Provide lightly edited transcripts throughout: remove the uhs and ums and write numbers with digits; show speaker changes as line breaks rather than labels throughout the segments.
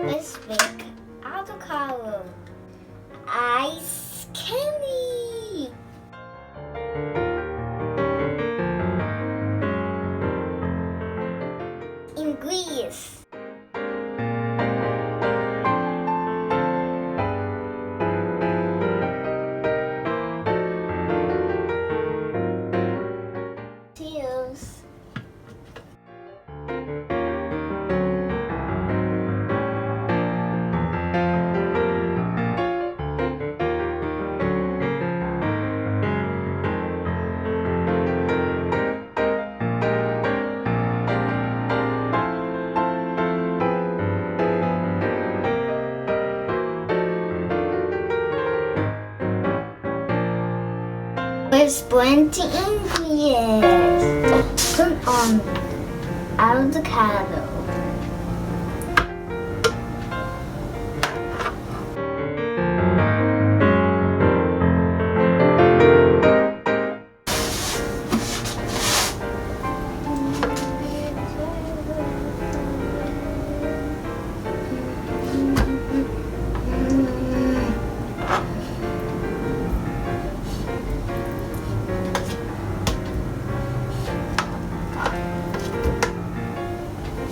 Let's make avocado ice candy. Ingredients: Cheers. Let's blend the ingredients. Put on avocado.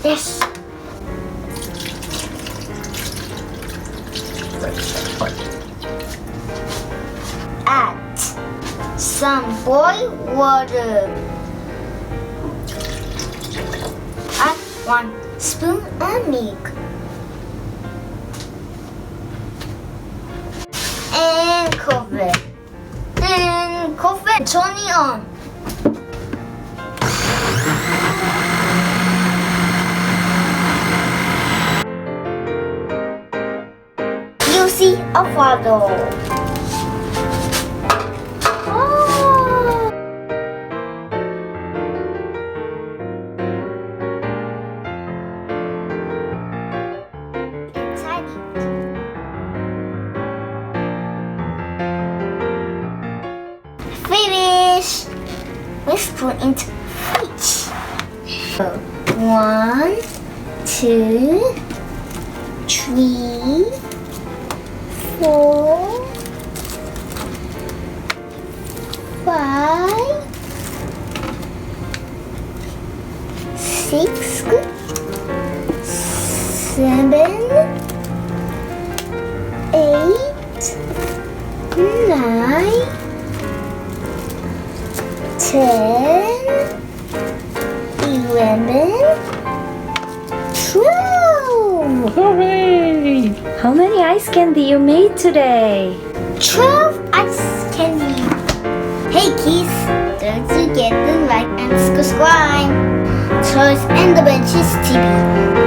Yes. Add some boiled water. Add 1 spoon of milk. And cover. And cover. Turn it on. Juicy avocado. Oh. Exciting. Finish. Let's put into fridge. 1, 2, 3, 4, 5, 6, 7, 8, 9, 10, 11, 12.
Hooray! How many ice candy you made today?
12 ice candy. Hey kids, don't forget to like and subscribe. Toys and the Benches TV.